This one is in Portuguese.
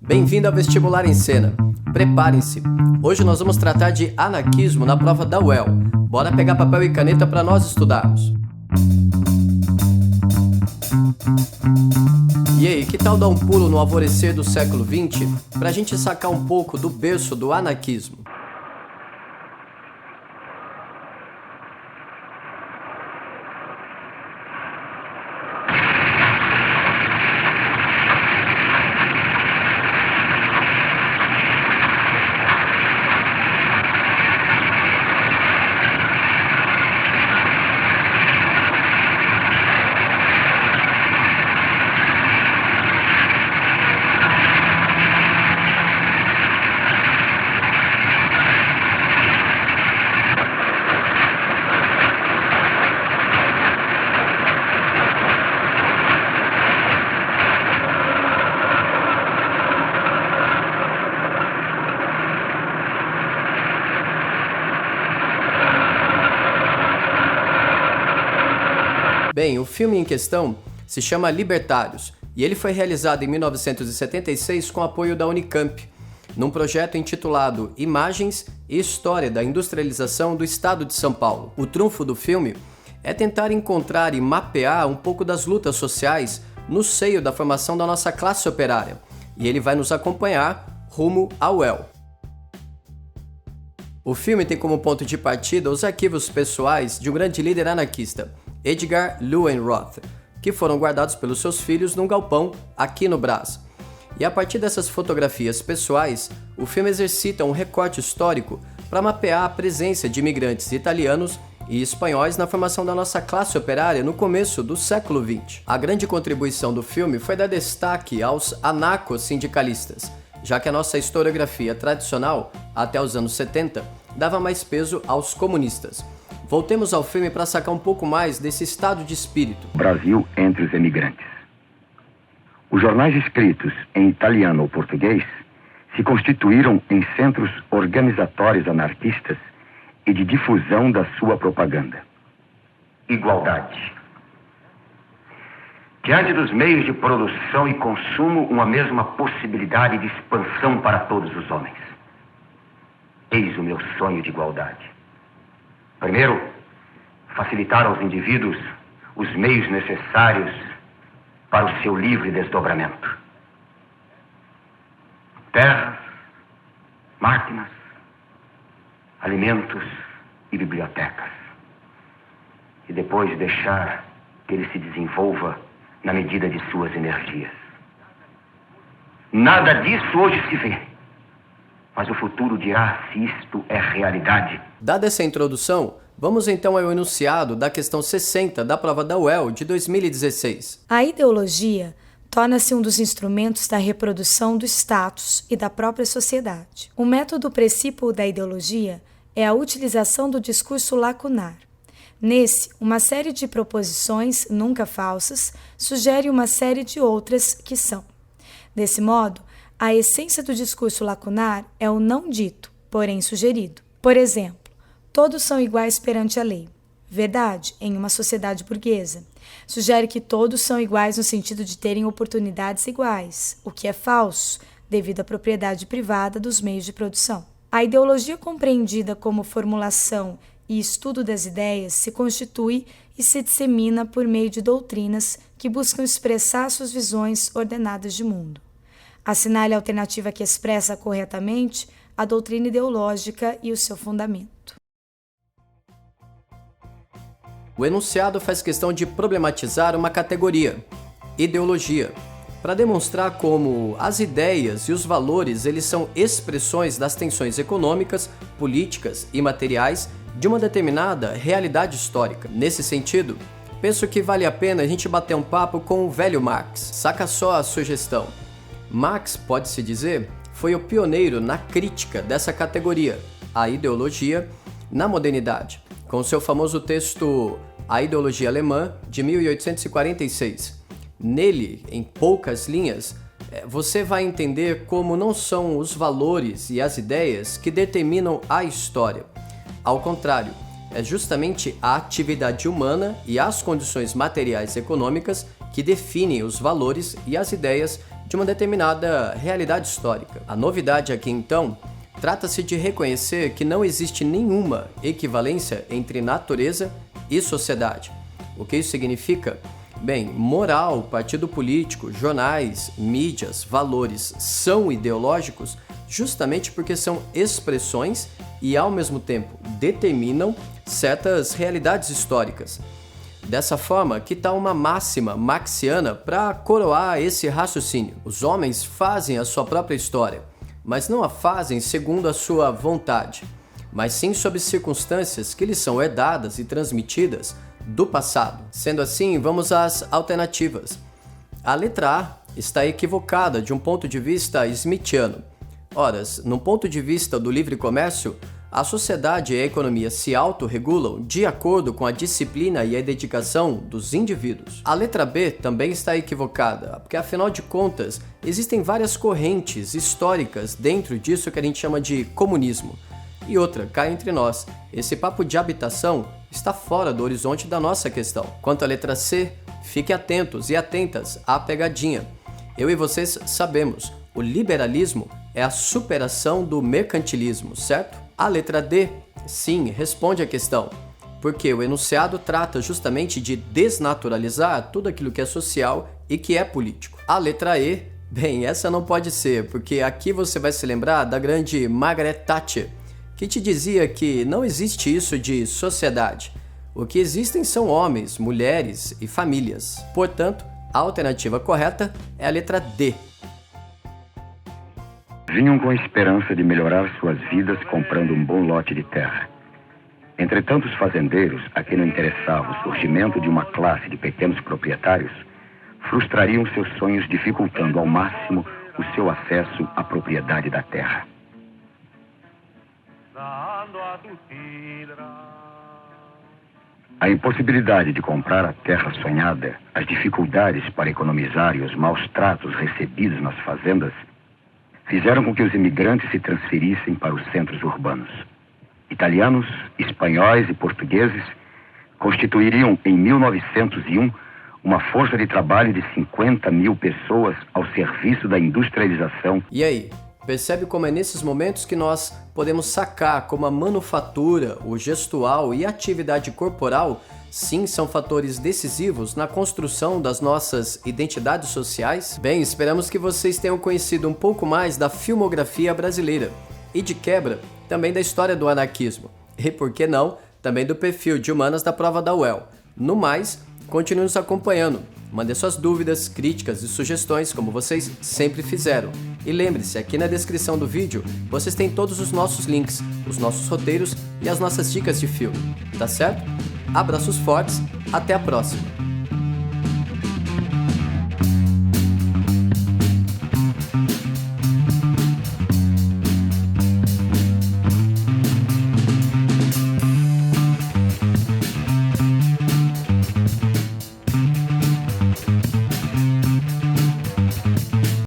Bem-vindo ao Vestibular em Cena. Preparem-se. Hoje nós vamos tratar de anarquismo na prova da UEL. Bora pegar papel e caneta para nós estudarmos. E aí, que tal dar um pulo no alvorecer do século XX pra gente sacar um pouco do berço do anarquismo? Bem, o filme em questão se chama Libertários e ele foi realizado em 1976 com apoio da Unicamp, num projeto intitulado Imagens e História da Industrialização do Estado de São Paulo. O trunfo do filme é tentar encontrar e mapear um pouco das lutas sociais no seio da formação da nossa classe operária, e ele vai nos acompanhar rumo ao UEL. O filme tem como ponto de partida os arquivos pessoais de um grande líder anarquista, Edgar Löwenroth, que foram guardados pelos seus filhos num galpão aqui no Brás. E a partir dessas fotografias pessoais, o filme exercita um recorte histórico para mapear a presença de imigrantes italianos e espanhóis na formação da nossa classe operária no começo do século XX. A grande contribuição do filme foi dar destaque aos anarco-sindicalistas, já que a nossa historiografia tradicional, até os anos 70, dava mais peso aos comunistas. Voltemos ao filme para sacar um pouco mais desse estado de espírito. Brasil entre os emigrantes. Os jornais escritos em italiano ou português se constituíram em centros organizatórios anarquistas e de difusão da sua propaganda. Igualdade. Diante dos meios de produção e consumo, uma mesma possibilidade de expansão para todos os homens. Eis o meu sonho de igualdade. Primeiro, facilitar aos indivíduos os meios necessários para o seu livre desdobramento. Terras, máquinas, alimentos e bibliotecas. E depois deixar que ele se desenvolva na medida de suas energias. Nada disso hoje se vê. Mas o futuro dirá se isto é realidade. Dada essa introdução, vamos então ao enunciado da questão 60 da prova da UEL de 2016. A ideologia torna-se um dos instrumentos da reprodução do status e da própria sociedade. O método principal da ideologia é a utilização do discurso lacunar. Nesse, uma série de proposições, nunca falsas, sugere uma série de outras que são. Desse modo, a essência do discurso lacunar é o não dito, porém sugerido. Por exemplo, todos são iguais perante a lei. Verdade, em uma sociedade burguesa. Sugere que todos são iguais no sentido de terem oportunidades iguais, o que é falso, devido à propriedade privada dos meios de produção. A ideologia compreendida como formulação e estudo das ideias se constitui e se dissemina por meio de doutrinas que buscam expressar suas visões ordenadas de mundo. Assinale a alternativa que expressa corretamente a doutrina ideológica e o seu fundamento. O enunciado faz questão de problematizar uma categoria, ideologia, para demonstrar como as ideias e os valores eles são expressões das tensões econômicas, políticas e materiais de uma determinada realidade histórica. Nesse sentido, penso que vale a pena a gente bater um papo com o velho Marx. Saca só a sugestão. Marx, pode-se dizer, foi o pioneiro na crítica dessa categoria, a ideologia, na modernidade, com seu famoso texto A Ideologia Alemã, de 1846. Nele, em poucas linhas, você vai entender como não são os valores e as ideias que determinam a história. Ao contrário, é justamente a atividade humana e as condições materiais e econômicas que definem os valores e as ideias de uma determinada realidade histórica. A novidade aqui, então, trata-se de reconhecer que não existe nenhuma equivalência entre natureza e sociedade. O que isso significa? Bem, moral, partido político, jornais, mídias, valores são ideológicos justamente porque são expressões e, ao mesmo tempo, determinam certas realidades históricas. Dessa forma, que tal uma máxima marxiana para coroar esse raciocínio? Os homens fazem a sua própria história, mas não a fazem segundo a sua vontade, mas sim sob circunstâncias que lhes são herdadas e transmitidas do passado. Sendo assim, vamos às alternativas. A letra A está equivocada de um ponto de vista smithiano. Ora, no ponto de vista do livre comércio, a sociedade e a economia se autorregulam de acordo com a disciplina e a dedicação dos indivíduos. A letra B também está equivocada, porque afinal de contas, existem várias correntes históricas dentro disso que a gente chama de comunismo. E outra, cá entre nós, esse papo de habitação está fora do horizonte da nossa questão. Quanto à letra C, fiquem atentos e atentas à pegadinha. Eu e vocês sabemos, o liberalismo é a superação do mercantilismo, certo? A letra D, sim, responde à questão, porque o enunciado trata justamente de desnaturalizar tudo aquilo que é social e que é político. A letra E, bem, essa não pode ser, porque aqui você vai se lembrar da grande Margaret Thatcher, que te dizia que não existe isso de sociedade. O que existem são homens, mulheres e famílias. Portanto, a alternativa correta é a letra D. Vinham com a esperança de melhorar suas vidas comprando um bom lote de terra. Entretanto, os fazendeiros, a quem não interessava o surgimento de uma classe de pequenos proprietários, frustrariam seus sonhos dificultando ao máximo o seu acesso à propriedade da terra. A impossibilidade de comprar a terra sonhada, as dificuldades para economizar e os maus tratos recebidos nas fazendas fizeram com que os imigrantes se transferissem para os centros urbanos. Italianos, espanhóis e portugueses constituiriam em 1901 uma força de trabalho de 50 mil pessoas ao serviço da industrialização. E aí, percebe como é nesses momentos que nós podemos sacar como a manufatura, o gestual e a atividade corporal sim são fatores decisivos na construção das nossas identidades sociais? Bem, esperamos que vocês tenham conhecido um pouco mais da filmografia brasileira e, de quebra, também da história do anarquismo e, por que não, também do perfil de humanas da prova da UEL. No mais, continue nos acompanhando, mande suas dúvidas, críticas e sugestões como vocês sempre fizeram. E lembre-se, aqui na descrição do vídeo vocês têm todos os nossos links, os nossos roteiros e as nossas dicas de filme, tá certo? Abraços fortes, até a próxima!